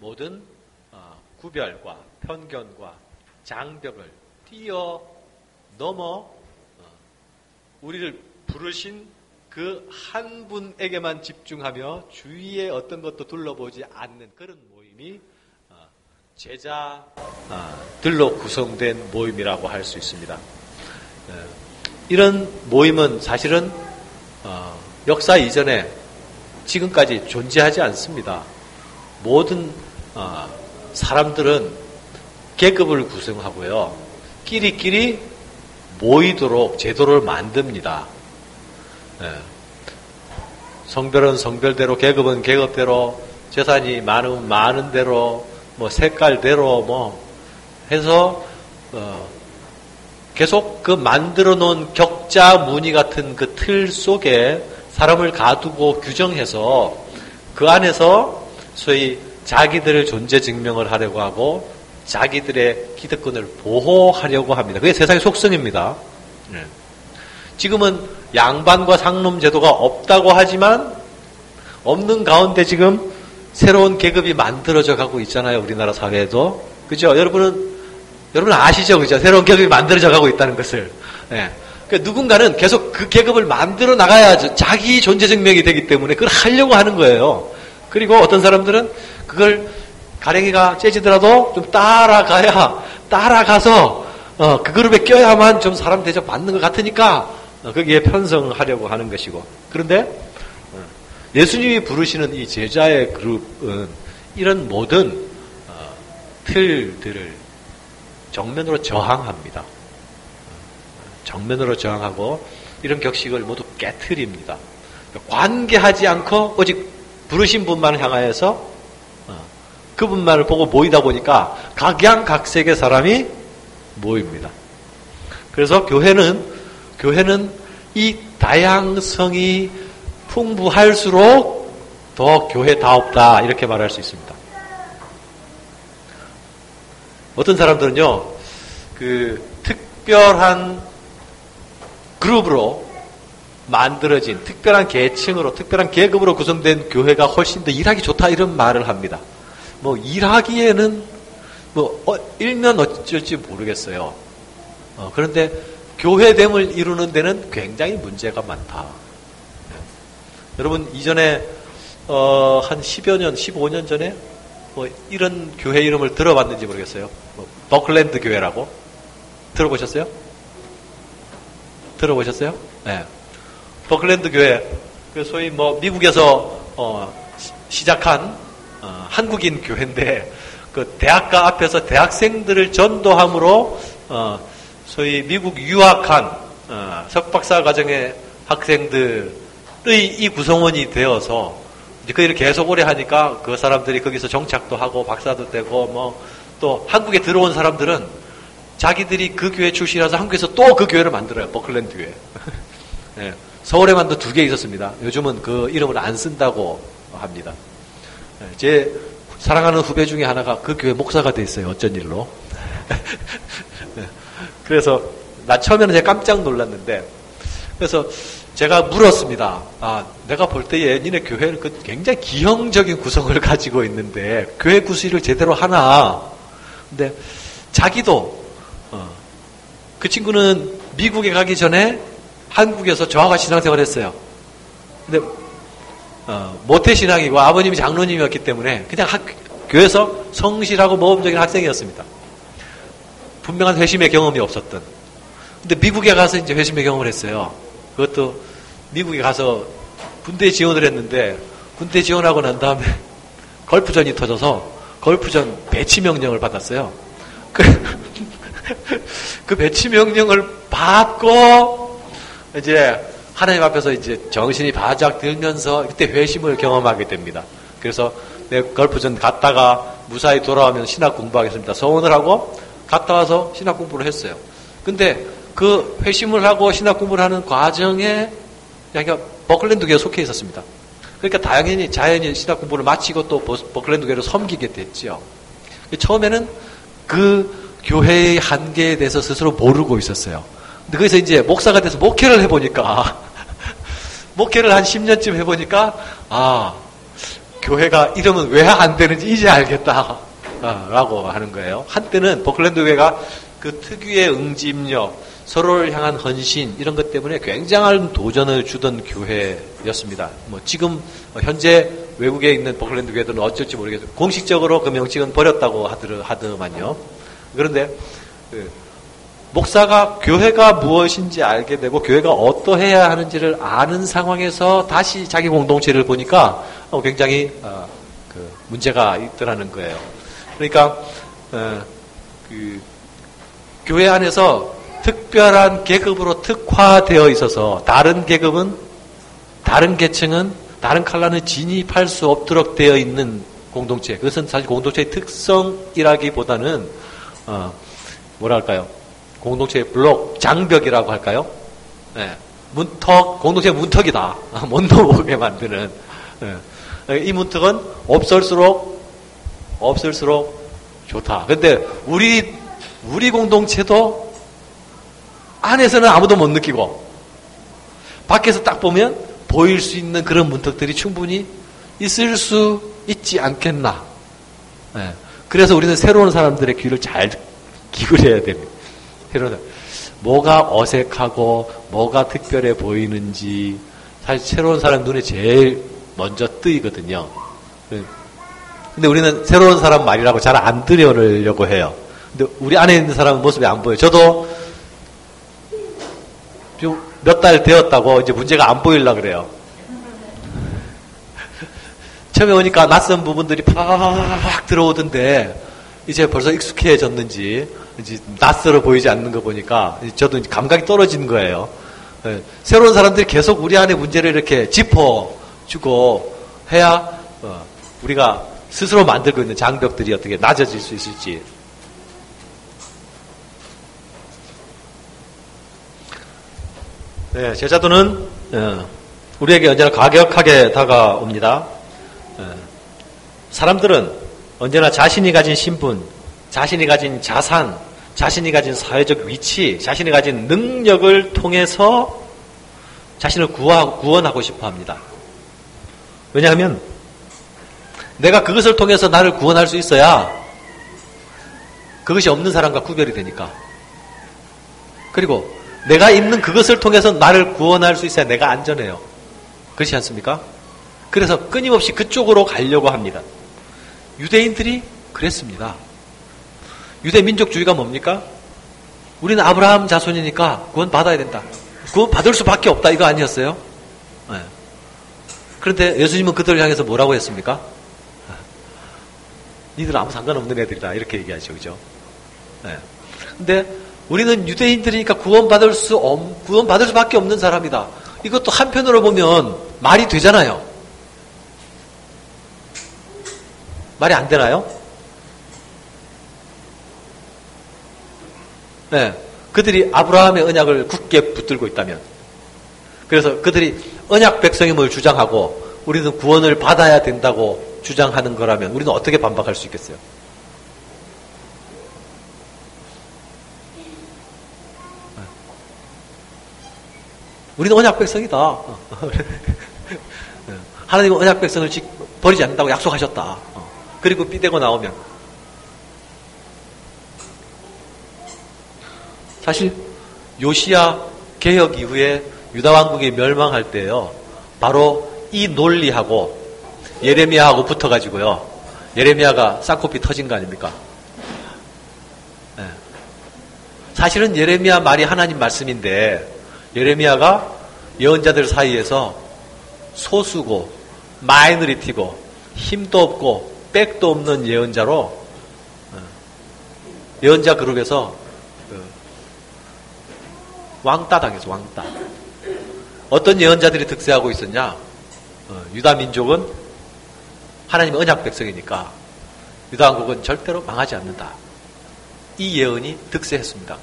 모든 구별과 편견과 장벽을 뛰어넘어 우리를 부르신 그 한 분에게만 집중하며 주위에 어떤 것도 둘러보지 않는 그런 모임이 제자들로 구성된 모임이라고 할 수 있습니다. 이런 모임은 사실은 역사 이전에 지금까지 존재하지 않습니다. 모든 사람들은 계급을 구성하고요. 끼리끼리 모이도록 제도를 만듭니다. 성별은 성별대로, 계급은 계급대로, 재산이 많으면 많은 대로, 뭐 색깔대로 해서 계속 그 만들어 놓은 격자 무늬 같은 그 틀 속에 사람을 가두고 규정해서 그 안에서 소위 자기들의 존재 증명을 하려고 하고 자기들의 기득권을 보호하려고 합니다. 그게 세상의 속성입니다. 지금은 양반과 상놈 제도가 없다고 하지만 없는 가운데 지금 새로운 계급이 만들어져 가고 있잖아요. 우리나라 사회에도. 그죠? 여러분 아시죠? 그죠? 새로운 계급이 만들어져 가고 있다는 것을. 그러니까 누군가는 계속 그 계급을 만들어 나가야 자기 존재 증명이 되기 때문에 그걸 하려고 하는 거예요. 그리고 어떤 사람들은 그걸 가랭이가 째지더라도 좀 따라가서 그 그룹에 껴야만 좀 사람 대접 받는 것 같으니까 거기에 편성하려고 하는 것이고. 그런데 예수님이 부르시는 이 제자의 그룹은 이런 모든 틀들을 정면으로 저항합니다. 정면으로 저항하고 이런 격식을 모두 깨트립니다. 관계하지 않고 오직 부르신 분만을 향하여서 그분만을 보고 모이다 보니까 각양각색의 사람이 모입니다. 그래서 교회는 이 다양성이 풍부할수록 더 교회다웠다 이렇게 말할 수 있습니다. 어떤 사람들은요, 그 특별한 그룹으로 만들어진 특별한 계층으로, 특별한 계급으로 구성된 교회가 훨씬 더 일하기 좋다 이런 말을 합니다. 일하기에는 일면 어쩔지 모르겠어요. 그런데 교회됨을 이루는 데는 굉장히 문제가 많다. 여러분 이전에 한 10여 년, 15년 전에 이런 교회 이름을 들어봤는지 모르겠어요. 버클랜드 교회라고 들어보셨어요? 네. 버클랜드 교회, 소위 미국에서 시작한 한국인 교회인데 그 대학가 앞에서 대학생들을 전도함으로 소위 미국 유학한 석박사 과정의 학생들의 이 구성원이 되어서 이제 그 일을 계속 오래 하니까 그 사람들이 거기서 정착도 하고 박사도 되고 또 한국에 들어온 사람들은 자기들이 그 교회 출신이라서 한국에서 또 그 교회를 만들어요. 버클랜드 교회. 네. 서울에만도 2개 있었습니다. 요즘은 그 이름을 안 쓴다고 합니다. 네. 제 사랑하는 후배 중에 하나가 그 교회 목사가 돼 있어요. 어쩐 일로. 네. 그래서 나 처음에는 제가 깜짝 놀랐는데 그래서 제가 물었습니다. 내가 볼 때에 니네 교회는 굉장히 기형적인 구성을 가지고 있는데 교회 구실을 제대로 하나? 근데 자기도 그 친구는 미국에 가기 전에 한국에서 저하가 신앙생활을 했어요. 근데 모태신앙이고 아버님이 장로님이었기 때문에 그냥 교회에서 성실하고 모범적인 학생이었습니다. 분명한 회심의 경험이 없었던. 근데 미국에 가서 이제 회심의 경험을 했어요. 그것도 미국에 가서 군대 지원을 했는데 군대 지원하고 난 다음에 걸프전이 터져서 걸프전 배치 명령을 받았어요. 그 배치 명령을 받고 이제 하나님 앞에서 이제 정신이 바짝 들면서 그때 회심을 경험하게 됩니다. 그래서 내 걸프전 갔다가 무사히 돌아오면 신학 공부하겠습니다. 소원을 하고 갔다 와서 신학 공부를 했어요. 근데 그 회심을 하고 신학 공부를 하는 과정에 자기가 버클랜드 교회에 속해 있었습니다. 그러니까 자연히 신학 공부를 마치고 또 버클랜드 교회를 섬기게 됐죠. 처음에는 그 교회의 한계에 대해서 스스로 모르고 있었어요. 근데 거기서 이제 목사가 돼서 목회를 해보니까 목회를 한 10년쯤 해보니까 교회가 이러면 왜 안 되는지 이제 알겠다. 라고 하는 거예요. 한때는 버클랜드 교회가 그 특유의 응집력, 서로를 향한 헌신, 이런 것 때문에 굉장한 도전을 주던 교회였습니다. 뭐 지금 현재 외국에 있는 버클랜드 교회들은 어쩔지 모르겠어요. 공식적으로 그 명칭은 버렸다고 하더만요. 그런데 목사가 교회가 무엇인지 알게 되고 교회가 어떠해야 하는지를 아는 상황에서 다시 자기 공동체를 보니까 굉장히 그 문제가 있더라는 거예요. 그러니까 그 교회 안에서 특별한 계급으로 특화되어 있어서 다른 계급은, 다른 계층은, 다른 칼라는 진입할 수 없도록 되어 있는 공동체. 그것은 사실 공동체의 특성이라기보다는 뭐랄까요? 공동체의 블록, 장벽이라고 할까요? 네. 문턱, 공동체의 문턱이다. 못 넘어오게 만드는. 네. 이 문턱은 없을수록 좋다. 근데 우리 공동체도 안에서는 아무도 못 느끼고 밖에서 딱 보면 보일 수 있는 그런 문턱들이 충분히 있을 수 있지 않겠나. 네. 그래서 우리는 새로운 사람들의 귀를 잘 기울여야 됩니다. 새로운 뭐가 어색하고 뭐가 특별해 보이는지 사실 새로운 사람 눈에 제일 먼저 뜨이거든요. 근데 우리는 새로운 사람 말이라고 잘 안 들여려고 해요. 근데 우리 안에 있는 사람은 모습이 안 보여요. 저도 몇 달 되었다고 이제 문제가 안 보이려고 그래요. 처음에 오니까 낯선 부분들이 팍 들어오던데 이제 벌써 익숙해졌는지 이제 낯설어 보이지 않는 거 보니까 저도 이제 감각이 떨어지는 거예요. 새로운 사람들이 계속 우리 안에 문제를 이렇게 짚어주고 해야 우리가 스스로 만들고 있는 장벽들이 어떻게 낮아질 수 있을지. 네, 제자도는 우리에게 언제나 과격하게 다가옵니다. 사람들은 언제나 자신이 가진 신분, 자신이 가진 자산, 자신이 가진 사회적 위치, 자신이 가진 능력을 통해서 자신을 구원하고 싶어 합니다. 왜냐하면 내가 그것을 통해서 나를 구원할 수 있어야 그것이 없는 사람과 구별이 되니까. 그리고 내가 있는 그것을 통해서 나를 구원할 수 있어야 내가 안전해요. 그렇지 않습니까? 그래서 끊임없이 그쪽으로 가려고 합니다. 유대인들이 그랬습니다. 유대 민족주의가 뭡니까? 우리는 아브라함 자손이니까 구원 받아야 된다. 구원 받을 수밖에 없다. 이거 아니었어요? 네. 그런데 예수님은 그들을 향해서 뭐라고 했습니까? 니들은 아무 상관없는 애들이다. 이렇게 얘기하죠. 그죠? 네. 근데 우리는 유대인들이니까 구원받을 수밖에 없는 사람이다. 이것도 한편으로 보면 말이 되잖아요. 말이 안 되나요? 네. 그들이 아브라함의 언약을 굳게 붙들고 있다면, 그래서 그들이 언약 백성임을 주장하고 우리는 구원을 받아야 된다고 주장하는 거라면 우리는 어떻게 반박할 수 있겠어요? 우리는 언약 백성이다. 하나님은 언약 백성을 버리지 않는다고 약속하셨다. 그리고 삐대고 나오면 사실 요시야 개혁 이후에 유다 왕국이 멸망할 때요, 바로 이 논리하고 예레미야하고 붙어가지고요, 예레미야가 쌍코피 터진 거 아닙니까? 네. 사실은 예레미야 말이 하나님 말씀인데 예레미야가 예언자들 사이에서 소수고 마이너리티고 힘도 없고 백도 없는 예언자로 예언자 그룹에서 왕따 당해서 왕따. 어떤 예언자들이 득세하고 있었냐? 유다 민족은 하나님의 언약 백성이니까 유다 왕국은 절대로 망하지 않는다. 이 예언이 득세했습니다.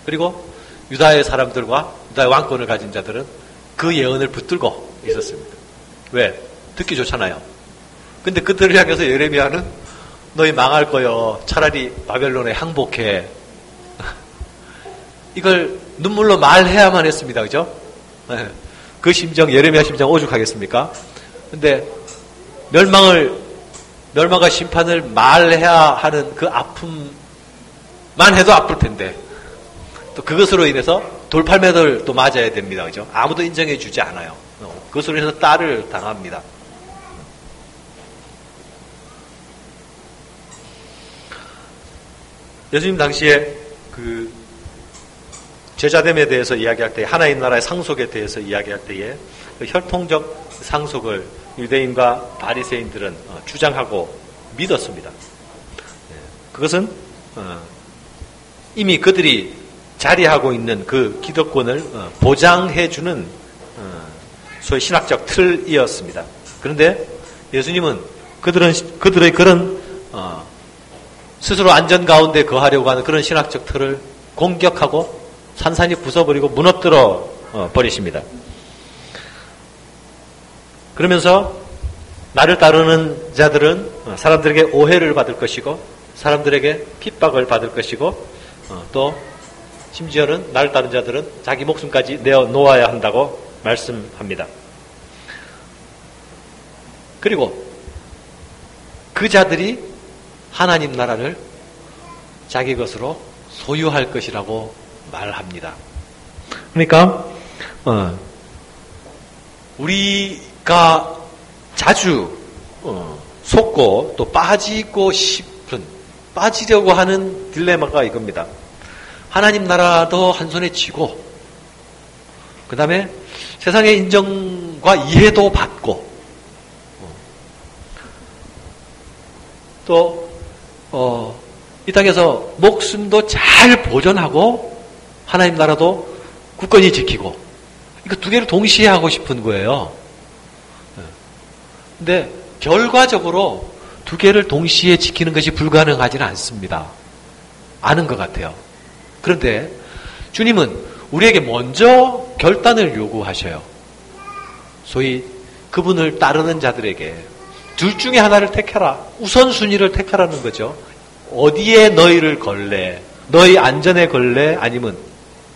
그리고 유다의 사람들과 유다의 왕권을 가진 자들은 그 예언을 붙들고 있었습니다. 왜? 듣기 좋잖아요. 근데 그들을 향해서 예레미야는 너희 망할 거요. 차라리 바벨론에 항복해. 이걸 눈물로 말해야만 했습니다. 그죠? 네. 그 심정, 예레미야 심정 오죽하겠습니까? 근데 멸망과 심판을 말해야 하는 그 아픔만 해도 아플 텐데, 또 그것으로 인해서 돌팔매를 또 맞아야 됩니다. 그죠? 아무도 인정해 주지 않아요. 그것으로 인해서 딸을 당합니다. 예수님 당시에 그 제자됨에 대해서 이야기할 때, 하나님 나라의 상속에 대해서 이야기할 때에 그 혈통적 상속을 유대인과 바리새인들은 주장하고 믿었습니다. 그것은 이미 그들이 자리하고 있는 그 기득권을 보장해주는 소위 신학적 틀이었습니다. 그런데 예수님은 그들의 그런 스스로 안전 가운데 거하려고 하는 그런 신학적 틀을 공격하고 산산이 부숴버리고 무너뜨려 버리십니다. 그러면서 나를 따르는 자들은 사람들에게 오해를 받을 것이고 사람들에게 핍박을 받을 것이고 또 심지어는 나를 따르는 자들은 자기 목숨까지 내어놓아야 한다고 말씀합니다. 그리고 그 자들이 하나님 나라를 자기 것으로 소유할 것이라고 말합니다. 그러니까 우리가 자주 속고 또 빠지려고 하는 딜레마가 이겁니다. 하나님 나라도 한 손에 쥐고 그 다음에 세상의 인정과 이해도 받고 또 이 땅에서 목숨도 잘 보존하고 하나님 나라도 굳건히 지키고 이거 두 개를 동시에 하고 싶은 거예요. 근데 결과적으로 두 개를 동시에 지키는 것이 불가능하지는 않습니다. 아는 것 같아요. 그런데 주님은 우리에게 먼저 결단을 요구하셔요. 소위 그분을 따르는 자들에게 둘 중에 하나를 택해라. 우선순위를 택하라는 거죠. 어디에 너희를 걸래? 너희 안전에 걸래? 아니면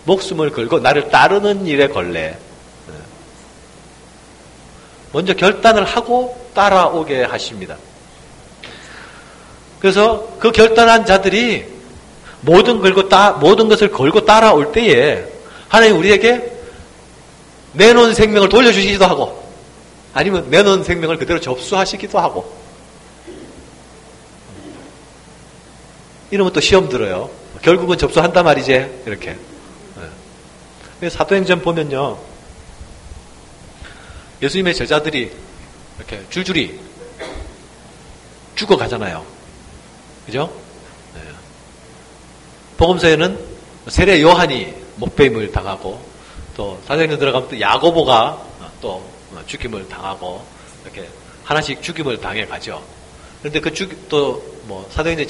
목숨을 걸고 나를 따르는 일에 걸래? 먼저 결단을 하고 따라오게 하십니다. 그래서 그 결단한 자들이 모든 것을 걸고 따라올 때에 하나님 우리에게 내놓은 생명을 돌려주시기도 하고 아니면 내놓은 생명을 그대로 접수하시기도 하고 이러면 또 시험 들어요. 결국은 접수한단 말이지 이렇게. 사도행전 보면요. 예수님의 제자들이 이렇게 줄줄이 죽어가잖아요. 그죠? 네. 복음서에는 세례 요한이 목배임을 당하고 또 사도행전 들어가면 또 야고보가 또 죽임을 당하고 이렇게 하나씩 죽임을 당해 가죠. 그런데 그 사도행전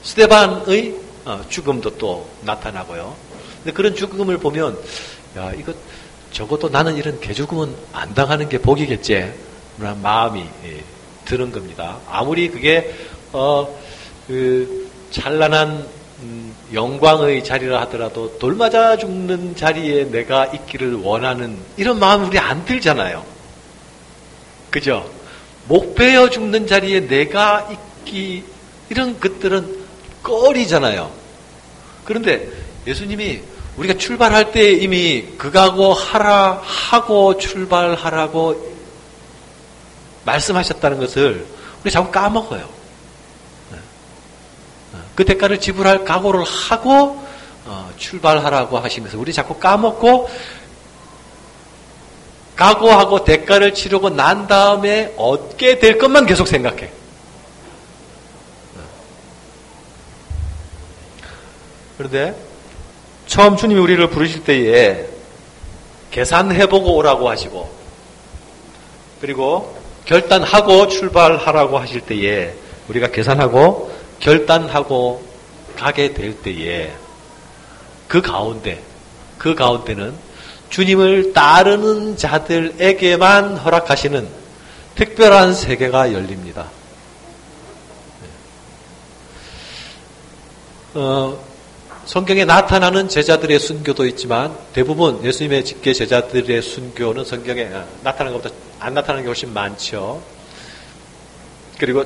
스데반의 죽음도 또 나타나고요. 근데 그런 죽음을 보면 야 이거 적어도 나는 이런 개죽음은 안 당하는 게 복이겠지 라는 마음이 드는 겁니다. 아무리 그게 그 찬란한 영광의 자리라 하더라도 돌 맞아 죽는 자리에 내가 있기를 원하는 이런 마음이 우리 안 들잖아요. 그죠? 목 베어 죽는 자리에 내가 있기 이런 것들은 꺼리잖아요. 그런데 예수님이 우리가 출발할 때 이미 그가고 하라 하고 출발하라고 말씀하셨다는 것을 우리 자꾸 까먹어요. 그 대가를 지불할 각오를 하고 출발하라고 하시면서 우리 자꾸 까먹고 각오하고 대가를 치르고 난 다음에 얻게 될 것만 계속 생각해. 그런데 처음 주님이 우리를 부르실 때에 계산해보고 오라고 하시고 그리고 결단하고 출발하라고 하실 때에 우리가 계산하고 결단하고 가게 될 때에 그 가운데는 주님을 따르는 자들에게만 허락하시는 특별한 세계가 열립니다. 성경에 나타나는 제자들의 순교도 있지만 대부분 예수님의 직계 제자들의 순교는 성경에 나타나는 것보다 안 나타나는 게 훨씬 많죠. 그리고